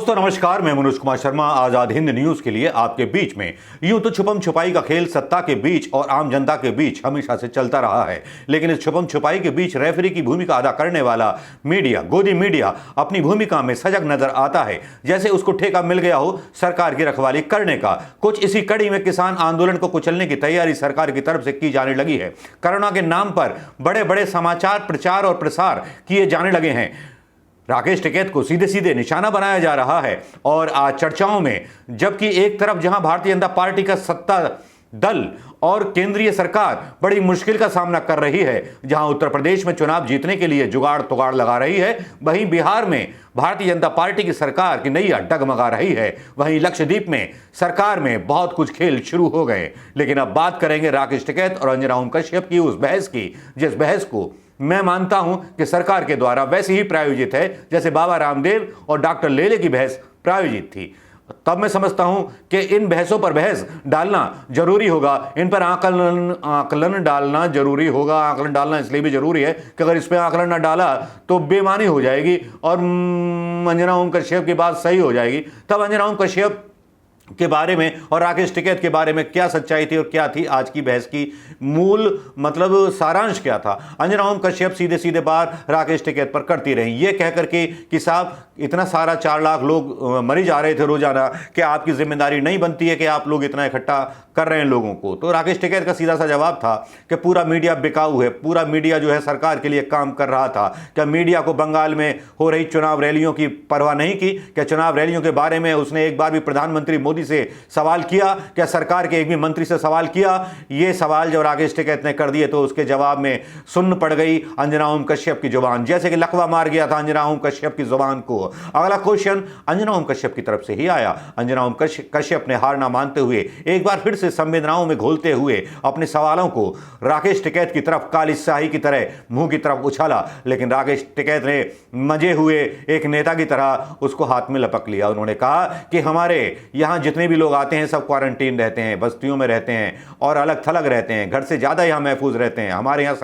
दोस्तों नमस्कार, मैं मनोज कुमार शर्मा आजाद हिंद न्यूज के लिए आपके बीच में। यूं तो छुपम छुपाई का खेल सत्ता के बीच और आम जनता के बीच हमेशा से चलता रहा है, लेकिन इस छुपम छुपाई के बीच रेफरी की भूमिका अदा करने वाला मीडिया, गोदी मीडिया, अपनी भूमिका में सजग नजर आता है, जैसे उसको ठेका मिल गया हो सरकार की रखवाली करने का। कुछ इसी कड़ी में किसान आंदोलन को कुचलने की तैयारी सरकार की तरफ से की जाने लगी है। कोरोना के नाम पर बड़े बड़े समाचार प्रचार और प्रसार किए जाने लगे हैं। राकेश टिकैत को सीधे सीधे निशाना बनाया जा रहा है और आज चर्चाओं में, जबकि एक तरफ जहां भारतीय जनता पार्टी का सत्ता दल और केंद्रीय सरकार बड़ी मुश्किल का सामना कर रही है, जहां उत्तर प्रदेश में चुनाव जीतने के लिए जुगाड़ तुगाड़ लगा रही है, वहीं बिहार में भारतीय जनता पार्टी की सरकार की नैया डगमगा रही है, वहीं लक्षद्वीप में सरकार में बहुत कुछ खेल शुरू हो गए। लेकिन अब बात करेंगे राकेश टिकैत और अंजना ओम कश्यप की उस बहस की, जिस बहस को मैं मानता हूं कि सरकार के द्वारा वैसे ही प्रायोजित है जैसे बाबा रामदेव और डॉक्टर लेले की बहस प्रायोजित थी। तब मैं समझता हूं कि इन बहसों पर बहस डालना जरूरी होगा, इन पर आकलन डालना जरूरी होगा। आकलन डालना इसलिए भी जरूरी है कि अगर इस पर आकलन ना डाला तो बेमानी हो जाएगी और अंजना ओम कश्यप की बात सही हो जाएगी। तब अंजना ओम कश्यप के बारे में और राकेश टिकैत के बारे में क्या सच्चाई थी और क्या थी आज की बहस की मूल सारांश क्या था। अंजना ओम कश्यप सीधे सीधे बात राकेश टिकैत पर करती रही, ये कह करके कि साहब इतना सारा 4 लाख लोग मरी जा रहे थे रोजाना, कि आपकी जिम्मेदारी नहीं बनती है कि आप लोग इतना इकट्ठा कर रहे हैं लोगों को। तो राकेश टिकैत का सीधा सा जवाब था कि पूरा मीडिया बिकाऊ है, पूरा मीडिया जो है सरकार के लिए काम कर रहा था। क्या मीडिया को बंगाल में हो रही चुनाव रैलियों की परवाह नहीं की? क्या चुनाव रैलियों के बारे में उसने एक बार भी प्रधानमंत्री मोदी से सवाल किया? क्या सरकार के एक भी मंत्री से सवाल किया? ये सवाल जब राकेश टिकैत ने कर दिए तो उसके जवाब में सुन्न पड़ गई अंजना ओम कश्यप की जुबान, जैसे कि लकवा मार गया था अंजना ओम कश्यप की जुबान को। अगला क्वेश्चन अंजना ओम कश्यप की तरफ से ही आया। अंजना ओम कश्यप ने हार ना मानते हुए एक बार फिर से संवेदनाओं में घोलते हुए अपने सवालों को राकेश टिकैत की तरफ काली स्याही की तरह मुंह की तरफ उछाला, लेकिन राकेश टिकैत ने मजे हुए एक नेता की तरह उसको हाथ में लपक लिया। उन्होंने कहा कि हमारे यहां जितने भी लोग आते हैं सब क्वारंटीन रहते हैं, बस्तियों में रहते हैं और अलग थलग रहते हैं, घर से ज्यादा यहां महफूज रहते हैं। हमारे यहां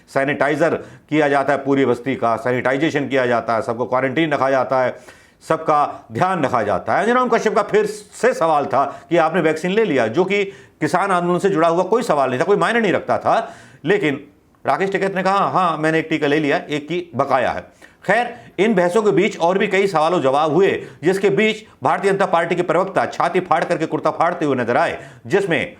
सैनिटाइजर किया जाता है, पूरी बस्ती का सैनिटाइजेशन किया जाता है, सबको क्वारंटीन रखा जाता है, सबका ध्यान रखा जाता है। अंजना ओम कश्यप का फिर से सवाल था कि आपने वैक्सीन ले लिया, जो कि किसान आंदोलन से जुड़ा हुआ कोई सवाल नहीं था, कोई मायने नहीं रखता था। लेकिन राकेश टिकैत ने कहा हाँ मैंने एक टीका ले लिया, एक की बकाया है। खैर, इन बहसों के बीच और भी कई सवालों जवाब हुए, जिसके बीच भारतीय जनता पार्टी के प्रवक्ता छाती फाड़ करके कुर्ता फाड़ते हुए नजर आए, जिसमें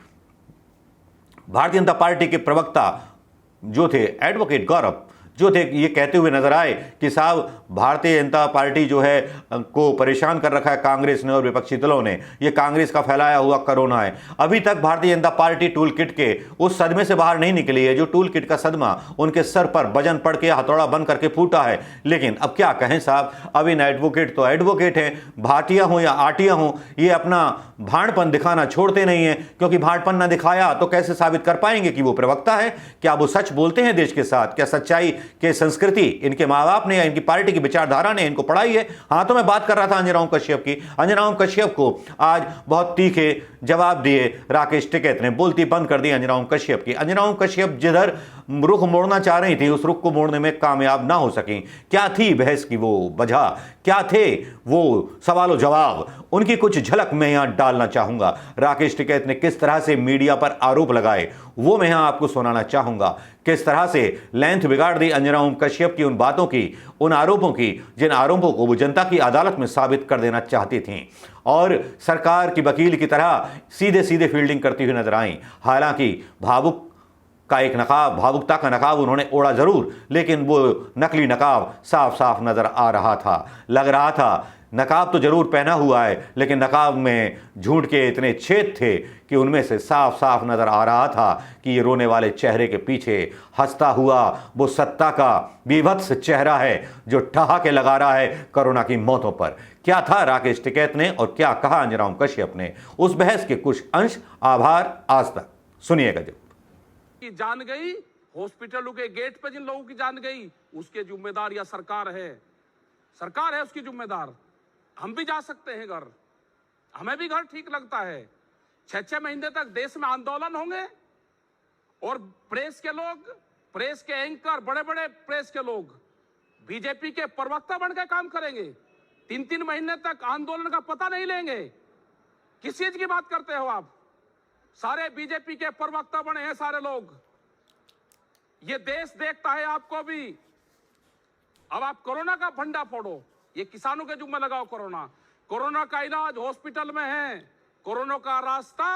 भारतीय जनता पार्टी के प्रवक्ता जो थे एडवोकेट गौरव जो थे, ये कहते हुए नजर आए कि साहब भारतीय जनता पार्टी जो है को परेशान कर रखा है कांग्रेस ने और विपक्षी दलों ने, ये कांग्रेस का फैलाया हुआ कोरोना है। अभी तक Bharatiya Janata party tool kit के उस सदमे से बाहर नहीं निकली है, जो टूल किट का सदमा उनके सर पर वजन पड़ के हथौड़ा बन करके फूटा है। लेकिन अब क्या कहें साहब, अब इन एडवोकेट तो एडवोकेट हैं, भाटिया हो या आटिया हो, ये अपना भाड़पन दिखाना छोड़ते नहीं है, क्योंकि भाड़पन ना दिखाया तो कैसे साबित कर पाएंगे कि वो प्रवक्ता है? क्या वो सच बोलते हैं देश के साथ? क्या सच्चाई के संस्कृति इनके माँ बाप ने या इनकी पार्टी की विचारधारा ने इनको पढ़ाई है? हाँ, तो मैं बात कर रहा था अंजना ओम कश्यप की। अंजना ओम कश्यप को आज बहुत तीखे जवाब दिए राकेश टिकैत ने, बोलती बंद कर दी अंजना ओम कश्यप की। अंजना ओम कश्यप जिधर रुख मोड़ना चाह रही थी उस रुख को मोड़ने में कामयाब ना हो सकी। क्या थी बहस की वो वजह, क्या थे वो सवाल जवाब, उनकी कुछ झलक मैं यहां डालना चाहूंगा। राकेश टिकैत ने किस तरह से मीडिया पर आरोप लगाए वो मैं यहां आपको सुनाना चाहूंगा। किस तरह से लेंथ बिगाड़ दी अंजना ओम कश्यप की उन बातों की, उन आरोपों की, जिन आरोपों को वो जनता की अदालत में साबित कर देना चाहती थी और सरकार की वकील की तरह सीधे सीधे फील्डिंग करती हुई नजर आई। हालांकि भावुकता का नकाब उन्होंने ओढ़ा जरूर, लेकिन वो नकली नकाब साफ साफ नजर आ रहा था। लग रहा था नकाब तो जरूर पहना हुआ है, लेकिन नकाब में झूठ के इतने छेद थे कि उनमें से साफ साफ नजर आ रहा था कि ये रोने वाले चेहरे के पीछे हंसता हुआ वो सत्ता का बीभत्स चेहरा है जो ठहाके लगा रहा है कोरोना की मौतों पर। क्या था राकेश टिकैत ने और क्या कहा अंजना ओम कश्यप ने, उस बहस के कुछ अंश आभार आज तक सुनिएगा। जब की जान गई, हॉस्पिटलों के गेट पे जिन लोगों की जान गई, उसके जिम्मेदार या सरकार है उसकी जिम्मेदार। हम भी जा सकते हैं घर, हमें भी घर ठीक लगता है। 6-6 महीने तक देश में आंदोलन होंगे और प्रेस के लोग, प्रेस के एंकर, बड़े बड़े प्रेस के लोग बीजेपी के प्रवक्ता बनकर काम करेंगे। 3-3 महीने तक आंदोलन का पता नहीं लेंगे। किस चीज की बात करते हो आप? सारे बीजेपी के प्रवक्ता बने हैं सारे लोग। ये देश देखता है आपको भी। अब आप कोरोना का फंडा फोड़ो, ये किसानों के जुम्मे लगाओ। कोरोना का इलाज हॉस्पिटल में है, कोरोना का रास्ता,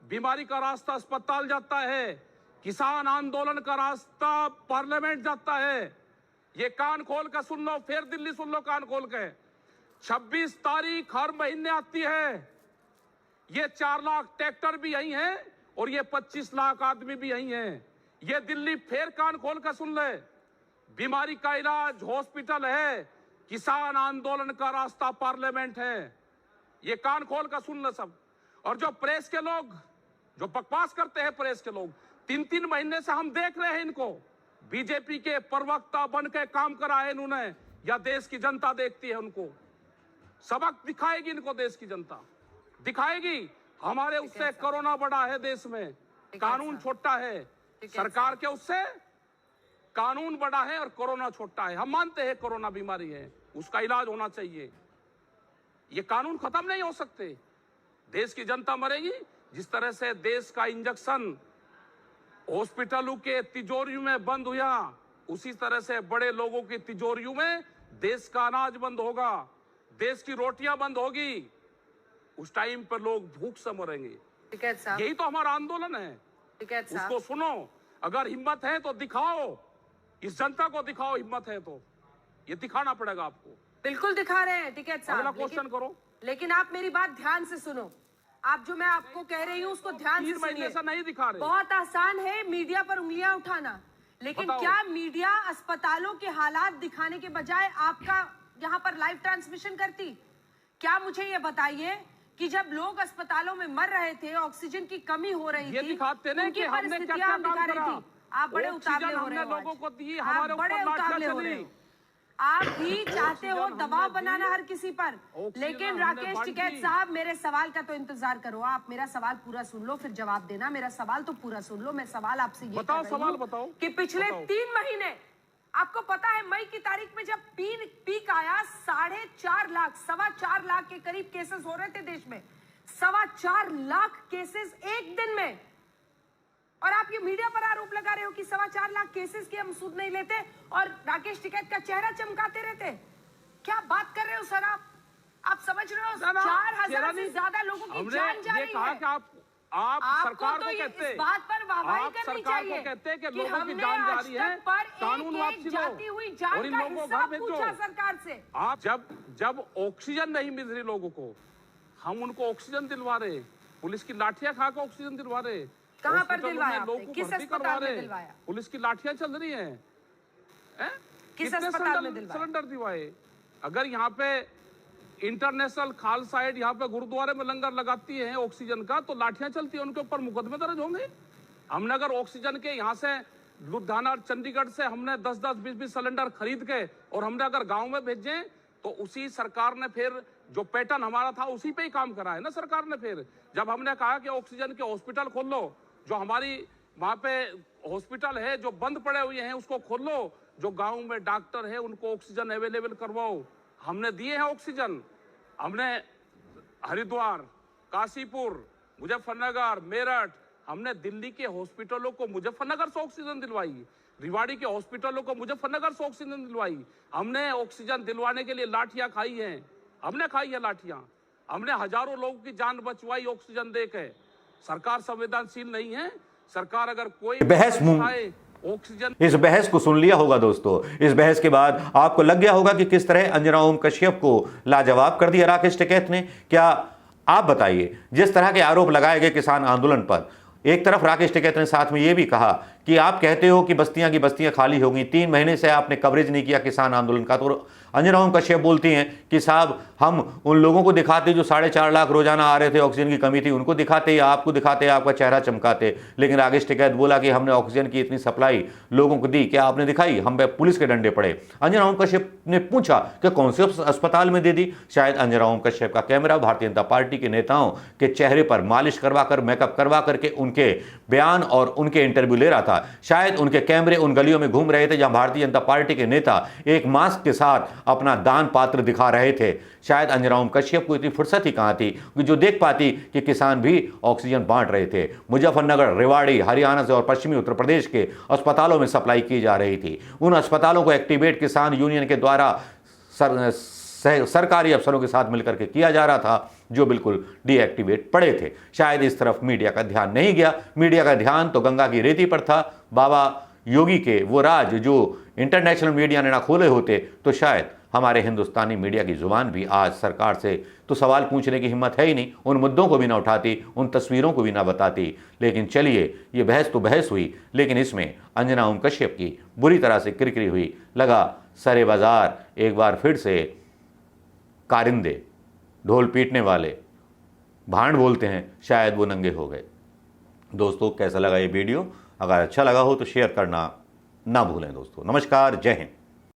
बीमारी का रास्ता अस्पताल जाता है, किसान आंदोलन का रास्ता पार्लियामेंट जाता है। ये कान खोल कर सुन लो, फिर दिल्ली सुन लो कान खोल के। 26 तारीख हर महीने आती है। ये 4 लाख ट्रैक्टर भी यही हैं और ये 25 लाख आदमी भी यही हैं। ये दिल्ली फिर कान खोल कर सुन ले। बीमारी का इलाज हॉस्पिटल है, किसान आंदोलन का रास्ता पार्लियामेंट है। ये कान खोल कर सुन ले सब। और जो प्रेस के लोग जो बकवास करते हैं, प्रेस के लोग 3-3 महीने से हम देख रहे हैं इनको। बीजेपी के प्रवक्ता बन के काम करा है इन्होंने, या देश की जनता देखती है उनको? सबक दिखाएगी इनको देश की जनता, दिखाएगी। हमारे उससे कोरोना बड़ा है देश में, कानून छोटा है। सरकार के उससे कानून बड़ा है और कोरोना छोटा है। हम मानते हैं कोरोना बीमारी है, उसका इलाज होना चाहिए। ये कानून खत्म नहीं हो सकते। देश की जनता मरेगी। जिस तरह से देश का इंजेक्शन हॉस्पिटलों के तिजोरियों में बंद हुआ, उसी तरह से बड़े लोगों की तिजोरियों में देश का अनाज बंद होगा, देश की रोटियां बंद होगी। उस टाइम पर लोग भूख से मरेंगे। यही तो हमारा आंदोलन है। उसको सुनो, अगर हिम्मत है तो दिखाओ, इस जनता को दिखाओ। हिम्मत है तो ये दिखाना पड़ेगा आपको। बिल्कुल दिखा रहे हैं टिकैत साहब। अगला क्वेश्चन करो। लेकिन आप मेरी बात ध्यान से सुनो। आप जो मैं आपको कह रही हूँ उसको ध्यान से 3 महीने सुनिए। से नहीं दिखा रहे। बहुत आसान है मीडिया पर उंगलियां उठाना, लेकिन बताओ। क्या मीडिया अस्पतालों के हालात दिखाने के बजाय आपका यहाँ पर लाइव ट्रांसमिशन करती? क्या मुझे ये बताइए कि जब लोग अस्पतालों में मर रहे थे, ऑक्सीजन की कमी हो रही ये थी, दिखाते ना उनकी कि हमने क्या परिस्थितियां क्या हम काम दिखा रही करा। थी। आप बड़े उतावले हो रहे हमने हो लोगों आज। को दी, आप हमारे बड़े ऊपर उतावले लाठियां हो रहे चली। हो। आप भी चाहते हो ऑक्सीजन दबाव हमने बनाना दी, हर किसी पर। ऑक्सीजन लेकिन हमने राकेश बांटी। टिकैत साहब, मेरे सवाल का तो इंतजार करो। आप मेरा सवाल पूरा सुन लो, फिर जवाब देना। मेरा सवाल तो पूरा सुन लो। मैं सवाल आपसे ये बताओ, कर रही सवाल हूं बताओ। कि पिछले बताओ। 3 महीने, आपको पता है मई की तारीख में जब पीक आया, 4.5 लाख, 4.25 लाख के करीब केसेस हो रहे थे देश में। 4.25 लाख केसेस एक दिन में। और आप ये मीडिया पर आरोप लगा रहे हो कि 4.25 लाख केसेस की हम सुध नहीं लेते और राकेश टिकैत का चेहरा चमकाते रहते। क्या बात कर रहे हो सर आप समझ रहे हो? 4,000 से ज्यादा लोगों की जान जा रही है। आप सरकार तो को कहते हैं, इस बात पर वाहवाही आप करनी सरकार चाहिए को कहते हैं कि कि लोगों की हमने जान जा आज रही है, तक पर कानून एक वापसी दो जाती हुई जान और इन का लोगों को हिसाब घर भेजो। पूछा सरकार से। आप जब ऑक्सीजन नहीं मिल रही लोगों को, हम उनको ऑक्सीजन दिलवा रहे, पुलिस की लाठियां खा के ऑक्सीजन दिलवा रहे। कहां पर हॉस्पिटलों दिलवाया में आपने? लोगों को किस भर्ती अस्पताल करवा में रहे, दिलवाया? पुलिस की लाठियां चल रही हैं। किस कितने अस्पताल में दिलवाया? सिलेंडर दिलवाए? अगर यहाँ पे इंटरनेशनल खालसा एड यहाँ पे गुरुद्वारे में लंगर लगाती है ऑक्सीजन का, तो लाठियां चलती है, उनके ऊपर मुकदमे दर्ज होंगे। हमने अगर ऑक्सीजन के यहाँ से लुधियाना और चंडीगढ़ से हमने 10-10, 20-20 सिलेंडर खरीद के और हमने अगर गांव में भेजे, तो उसी सरकार ने फिर जो पैटर्न हमारा था उसी पे ही काम करा है ना सरकार ने। फिर जब हमने कहा कि ऑक्सीजन के हॉस्पिटल खोल लो, जो हमारी वहां पे हॉस्पिटल है जो बंद पड़े हुए हैं उसको खोल लो, जो गांव में डॉक्टर है उनको ऑक्सीजन अवेलेबल करवाओ। हमने दिए हैं ऑक्सीजन। हमने हरिद्वार, काशीपुर, मुजफ्फरनगर, मेरठ, हमने दिल्ली के हॉस्पिटलों को मुजफ्फरनगर से ऑक्सीजन दिलवाई, रिवाड़ी के हॉस्पिटलों को मुजफ्फरनगर से ऑक्सीजन दिलवाई। हमने ऑक्सीजन दिलवाने के लिए लाठियां खाई हैं, हमने खाई है लाठियां। हमने हजारों लोगों की जान बचवाई ऑक्सीजन देके। सरकार संवेदनशील नहीं है। सरकार अगर कोई बहस ऑक्सीजन, इस बहस को सुन लिया होगा दोस्तों। इस बहस के बाद आपको लग गया होगा कि किस तरह अंजना ओम कश्यप को लाजवाब कर दिया राकेश टिकैत ने। क्या आप बताइए, जिस तरह के आरोप लगाए गए किसान आंदोलन पर, एक तरफ राकेश टिकैत ने साथ में यह भी कहा कि आप कहते हो कि बस्तियां की बस्तियां खाली हो गई, 3 महीने से आपने कवरेज नहीं किया किसान आंदोलन का। तो अंजना ओम कश्यप बोलती हैं कि साहब हम उन लोगों को दिखाते जो 4.5 लाख रोजाना आ रहे थे, ऑक्सीजन की कमी थी, उनको दिखाते या आपको दिखाते, आपका चेहरा चमकाते। लेकिन राकेश टिकैत बोला कि हमने ऑक्सीजन की इतनी सप्लाई लोगों को दी, क्या आपने दिखाई? हम पे पुलिस के डंडे पड़े। अंजना ओम कश्यप ने पूछा कि कौन से अस्पताल में दे दी। शायद अंजना ओम कश्यप का कैमरा भारतीय जनता पार्टी के नेताओं के चेहरे पर मालिश करवा कर, मेकअप करवा करके उनके बयान और उनके इंटरव्यू ले रहा था। शायद उनके कैमरे उन गलियों में घूम रहे थे जहां भारतीय जनता पार्टी के नेता एक मास्क के साथ अपना दान पात्र दिखा रहे थे। शायद अंजनाओं कश्यप को इतनी फुर्सत ही कहां थी कि जो देख पाती कि किसान भी ऑक्सीजन बांट रहे थे। मुजफ्फरनगर, रेवाड़ी, हरियाणा से और पश्चिमी उत्तर प्रदेश के अस्पतालों में सप्लाई की जा रही थी। उन अस्पतालों को एक्टिवेट किसान यूनियन के द्वारा सरकारी अफसरों के साथ मिलकर के किया जा रहा था, जो बिल्कुल डीएक्टिवेट पड़े थे। शायद इस तरफ मीडिया का ध्यान नहीं गया। मीडिया का ध्यान तो गंगा की रेती पर था। बाबा योगी के वो राज जो इंटरनेशनल मीडिया ने ना खोले होते तो शायद हमारे हिंदुस्तानी मीडिया की जुबान भी आज सरकार से तो सवाल पूछने की हिम्मत है ही नहीं, उन मुद्दों को भी ना उठाती, उन तस्वीरों को भी ना बताती। लेकिन चलिए, ये बहस तो बहस हुई, लेकिन इसमें अंजना ओम कश्यप की बुरी तरह से किरकिरी हुई। लगा सरे बाजार एक बार फिर से कारिंदे, ढोल पीटने वाले, भांड बोलते हैं, शायद वो नंगे हो गए। दोस्तों, कैसा लगा ये वीडियो? अगर अच्छा लगा हो तो शेयर करना ना भूलें दोस्तों। नमस्कार, जय हिंद।